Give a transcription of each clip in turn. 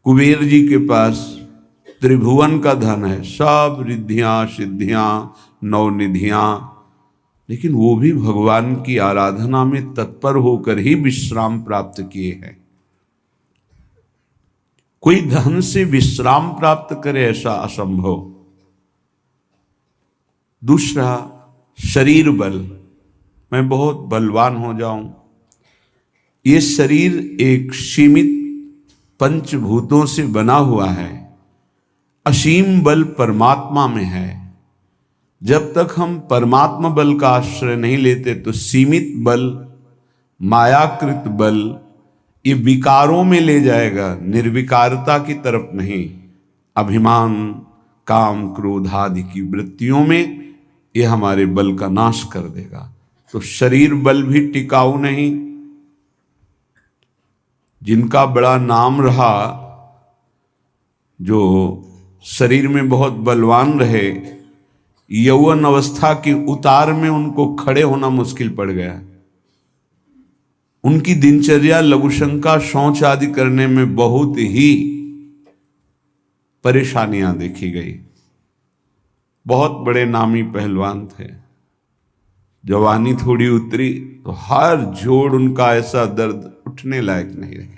कुबेर जी के पास त्रिभुवन का धन है, सब रिद्धियां सिद्धियां नवनिधियां, लेकिन वो भी भगवान की आराधना में तत्पर होकर ही विश्राम प्राप्त किए हैं। कोई धन से विश्राम प्राप्त करे ऐसा असंभव। दूसरा, शरीर बल, मैं बहुत बलवान हो जाऊं। ये शरीर एक सीमित पंचभूतों से बना हुआ है, असीम बल परमात्मा में है। जब तक हम परमात्मा बल का आश्रय नहीं लेते तो सीमित बल, मायाकृत बल ये विकारों में ले जाएगा, निर्विकारता की तरफ नहीं। अभिमान, काम, क्रोध आदि की वृत्तियों में ये हमारे बल का नाश कर देगा। तो शरीर बल भी टिकाऊ नहीं। जिनका बड़ा नाम रहा, जो शरीर में बहुत बलवान रहे, यौवन अवस्था की उतार में उनको खड़े होना मुश्किल पड़ गया। उनकी दिनचर्या लघुशंका शौच आदि करने में बहुत ही परेशानियां देखी गई। बहुत बड़े नामी पहलवान थे, जवानी थोड़ी उतरी तो हर जोड़ उनका ऐसा दर्द, उठने लायक नहीं रहे।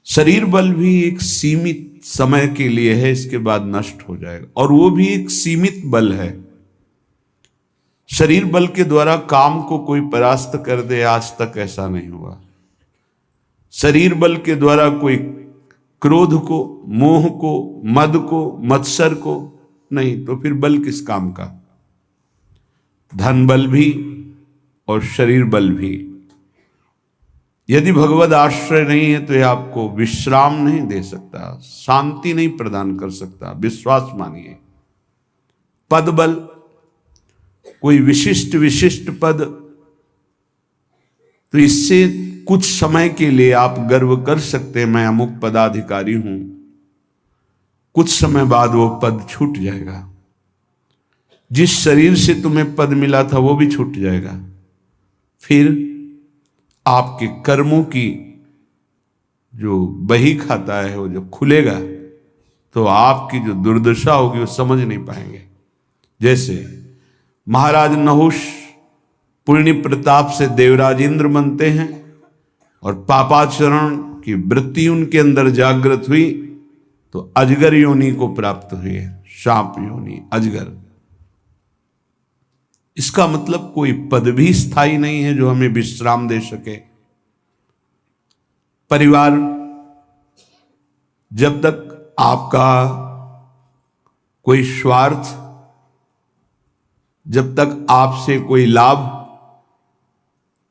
शरीर बल भी एक सीमित समय के लिए है, इसके बाद नष्ट हो जाएगा, और वो भी एक सीमित बल है। शरीर बल के द्वारा काम को कोई परास्त कर दे, आज तक ऐसा नहीं हुआ। शरीर बल के द्वारा कोई क्रोध को, मोह को, मद को, मत्सर को नहीं, तो फिर बल किस काम का। धन बल भी और शरीर बल भी, यदि भगवद आश्रय नहीं है तो यह आपको विश्राम नहीं दे सकता, शांति नहीं प्रदान कर सकता। विश्वास मानिए। पद बल, कोई विशिष्ट पद, तो इससे कुछ समय के लिए आप गर्व कर सकते हैं, मैं अमुक पदाधिकारी हूं। कुछ समय बाद वो पद छूट जाएगा। जिस शरीर से तुम्हें पद मिला था वो भी छूट जाएगा। फिर आपके कर्मों की जो बही खाता है वो जब खुलेगा तो आपकी जो दुर्दशा होगी वो समझ नहीं पाएंगे। जैसे महाराज नहुष पुण्य प्रताप से देवराज इंद्र बनते हैं और पापाचरण की वृत्ति उनके अंदर जागृत हुई तो अजगर योनि को प्राप्त हुई है, सांप योनि, अजगर। इसका मतलब कोई पद भी स्थायी नहीं है जो हमें विश्राम दे सके। परिवार, जब तक आपका कोई स्वार्थ, जब तक आपसे कोई लाभ,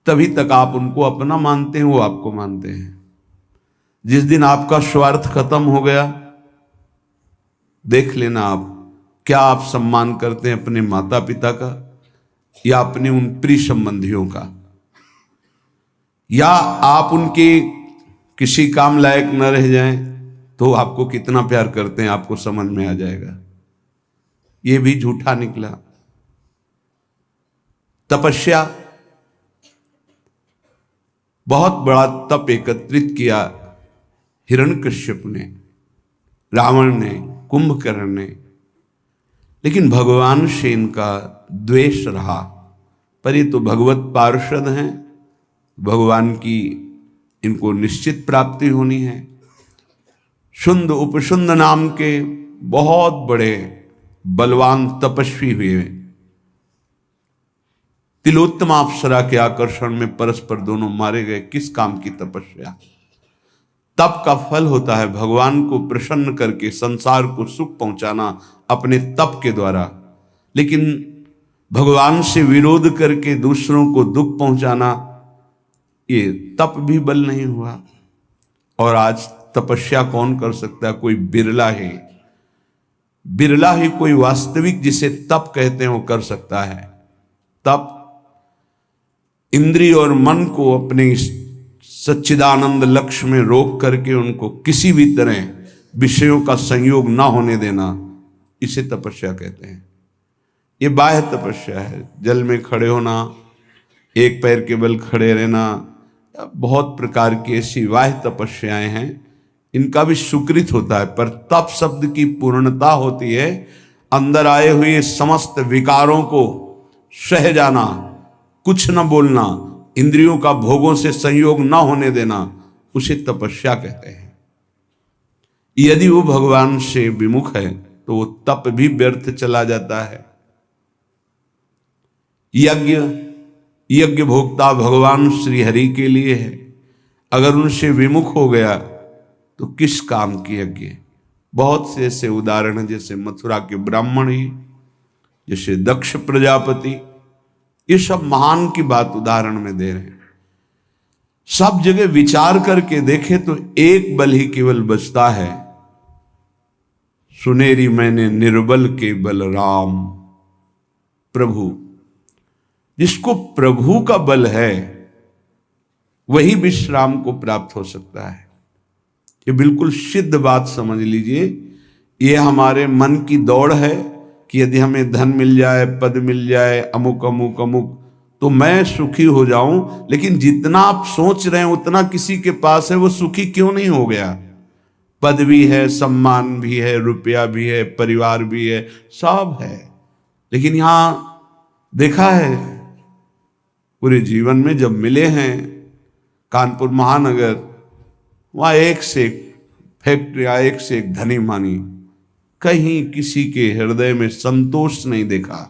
तभी तक आप उनको अपना मानते हैं, वो आपको मानते हैं। जिस दिन आपका स्वार्थ खत्म हो गया, देख लेना आप क्या आप सम्मान करते हैं अपने माता पिता का या अपने उन प्रिय संबंधियों का, या आप उनके किसी काम लायक न रह जाएं तो आपको कितना प्यार करते हैं आपको समझ में आ जाएगा। ये भी झूठा निकला। तपस्या, बहुत बड़ा तप एकत्रित किया हिरण्यकश्यप ने, रावण ने, कुंभकर्ण ने, लेकिन भगवान से इनका द्वेष रहा। पर ये तो भगवत पार्षद हैं, भगवान की इनको निश्चित प्राप्ति होनी है। शुंद उपशुंद नाम के बहुत बड़े बलवान तपस्वी हुए, तिलोत्तमा अप्सरा के आकर्षण में परस्पर दोनों मारे गए। किस काम की तपस्या। तप का फल होता है भगवान को प्रसन्न करके संसार को सुख पहुंचाना अपने तप के द्वारा, लेकिन भगवान से विरोध करके दूसरों को दुख पहुंचाना, ये तप भी बल नहीं हुआ। और आज तपस्या कौन कर सकता है? कोई बिरला है, बिरला ही कोई वास्तविक जिसे तप कहते हैं वो कर सकता है। तप इंद्रिय और मन को अपने सच्चिदानंद लक्ष्य में रोक करके उनको किसी भी तरह विषयों का संयोग ना होने देना, इसे तपस्या कहते हैं। ये बाह्य तपस्या है, जल में खड़े होना, एक पैर के बल खड़े रहना, बहुत प्रकार की ऐसी बाह्य तपस्याएं हैं, इनका भी सुकृत होता है, पर तप शब्द की पूर्णता होती है अंदर आए हुए समस्त विकारों को सह जाना, कुछ न बोलना, इंद्रियों का भोगों से संयोग न होने देना, उसे तपस्या कहते हैं। यदि वो भगवान से विमुख है तो वो तप भी व्यर्थ चला जाता है। यज्ञ भोक्ता भगवान श्री हरि के लिए है, अगर उनसे विमुख हो गया तो किस काम की यज्ञ। बहुत से ऐसे उदाहरण हैं, जैसे मथुरा के ब्राह्मण ही, जैसे दक्ष प्रजापति, ये सब महान की बात उदाहरण में दे रहे हैं। सब जगह विचार करके देखे तो एक बल ही केवल बचता है, सुनेरी मैंने निर्बल के बल राम। प्रभु, जिसको प्रभु का बल है वही विश्राम को प्राप्त हो सकता है। ये बिल्कुल सिद्ध बात समझ लीजिए। ये हमारे मन की दौड़ है कि यदि हमें धन मिल जाए, पद मिल जाए, अमुक अमुक अमुक, तो मैं सुखी हो जाऊं। लेकिन जितना आप सोच रहे हैं उतना किसी के पास है, वो सुखी क्यों नहीं हो गया? पद भी है, सम्मान भी है, रुपया भी है, परिवार भी है, सब है, लेकिन यहां देखा है पूरे जीवन में जब मिले हैं कानपुर महानगर, वहां एक से एक फैक्ट्रियां, एक से एक धनी मानी, कहीं किसी के हृदय में संतोष नहीं देखा,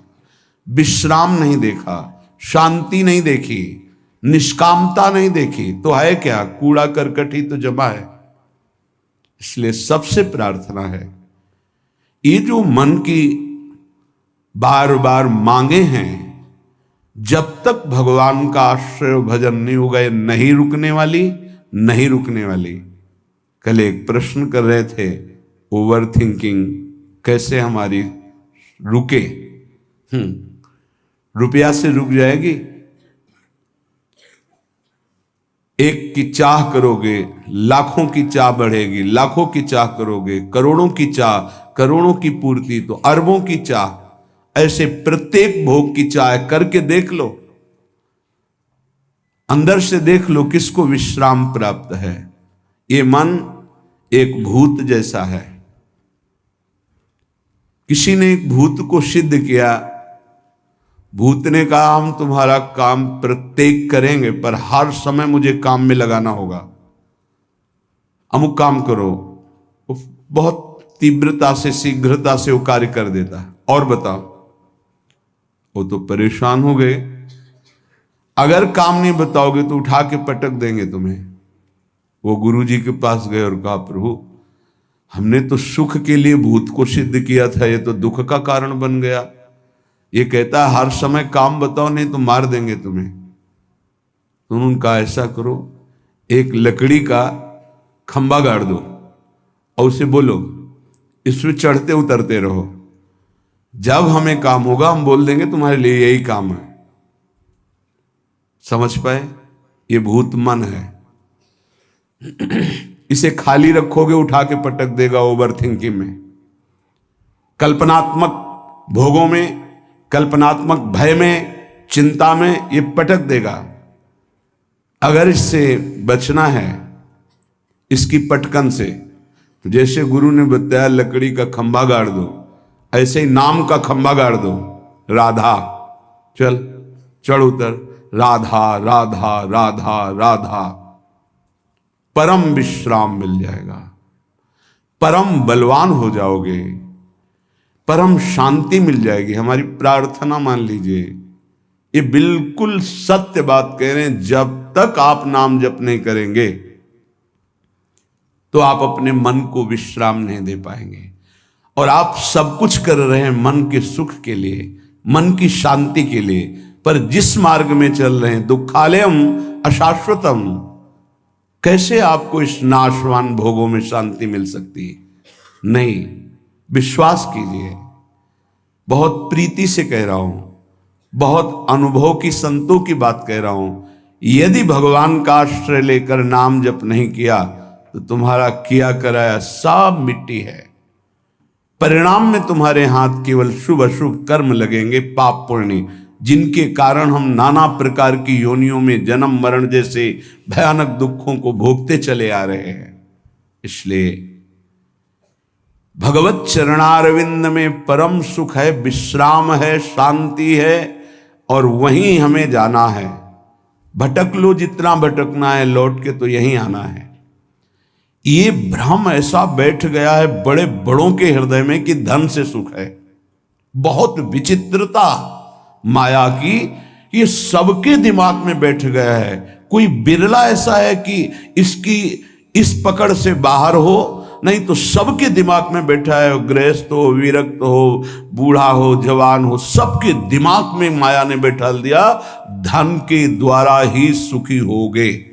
विश्राम नहीं देखा, शांति नहीं देखी, निष्कामता नहीं देखी, तो है क्या? कूड़ा करकट ही तो जमा है। इसलिए सबसे प्रार्थना है, ये जो मन की बार बार मांगे हैं, जब तक भगवान का आश्रय भजन नहीं होगा, ये नहीं रुकने वाली, नहीं रुकने वाली। कल एक प्रश्न कर रहे थे, ओवर थिंकिंग कैसे हमारी रुके? रुपया से रुक जाएगी? एक की चाह करोगे, लाखों की चाह बढ़ेगी, लाखों की चाह करोगे, करोड़ों की चाह, करोड़ों की पूर्ति, तो अरबों की चाह। ऐसे प्रत्येक भोग की चाह करके देख लो, अंदर से देख लो किसको विश्राम प्राप्त है। ये मन एक भूत जैसा है। किसी ने एक भूत को सिद्ध किया, भूत ने कहा हम तुम्हारा काम प्रत्येक करेंगे, पर हर समय मुझे काम में लगाना होगा, अमुक काम करो। बहुत तीव्रता से, शीघ्रता से वो कार्य कर देता है। और बताओ, वो तो परेशान हो गए। अगर काम नहीं बताओगे तो उठा के पटक देंगे तुम्हें। वो गुरुजी के पास गए और कहा, प्रभु हमने तो सुख के लिए भूत को सिद्ध किया था, ये तो दुख का कारण बन गया। ये कहता है हर समय काम बताओ, नहीं तो मार देंगे तुम्हें। तो उन्होंने कहा ऐसा करो, एक लकड़ी का खंबा गाड़ दो और उसे बोलो इसमें चढ़ते उतरते रहो, जब हमें काम होगा हम बोल देंगे तुम्हारे लिए यही काम है। समझ पाए? ये भूत मन है। इसे खाली रखोगे उठा के पटक देगा ओवर थिंकिंग में, कल्पनात्मक भोगों में, कल्पनात्मक भय में, चिंता में ये पटक देगा। अगर इससे बचना है, इसकी पटकन से, तो जैसे गुरु ने बताया लकड़ी का खंबा गाड़ दो, ऐसे ही नाम का खंबा गाड़ दो। राधा, चल चढ़ उतर, राधा राधा राधा राधा, परम विश्राम मिल जाएगा, परम बलवान हो जाओगे, परम शांति मिल जाएगी। हमारी प्रार्थना मान लीजिए, ये बिल्कुल सत्य बात कह रहे हैं। जब तक आप नाम जप नहीं करेंगे तो आप अपने मन को विश्राम नहीं दे पाएंगे। और आप सब कुछ कर रहे हैं मन के सुख के लिए, मन की शांति के लिए, पर जिस मार्ग में चल रहे हैं दुखालयम अशाश्वतम, कैसे आपको इस नाशवान भोगों में शांति मिल सकती है? नहीं। विश्वास कीजिए, बहुत प्रीति से कह रहा हूं, बहुत अनुभव की, संतों की बात कह रहा हूं। यदि भगवान का आश्रय लेकर नाम जप नहीं किया तो तुम्हारा किया कराया सब मिट्टी है। परिणाम में तुम्हारे हाथ केवल शुभ अशुभ कर्म लगेंगे, पाप पुण्य। जिनके कारण हम नाना प्रकार की योनियों में जन्म मरण जैसे भयानक दुखों को भोगते चले आ रहे हैं। इसलिए भगवत चरणारविंद में परम सुख है, विश्राम है, शांति है, और वहीं हमें जाना है। भटक लो जितना भटकना है, लौट के तो यहीं आना है। ये भ्रम ऐसा बैठ गया है बड़े बड़ों के हृदय में कि धन से सुख है। बहुत विचित्रता माया की, ये सबके दिमाग में बैठ गया है। कोई बिरला ऐसा है कि इसकी इस पकड़ से बाहर हो, नहीं तो सबके दिमाग में बैठा है। गृहस्थ हो, विरक्त हो, बूढ़ा हो, जवान हो, सबके दिमाग में माया ने बैठा दिया धन के द्वारा ही सुखी होगे।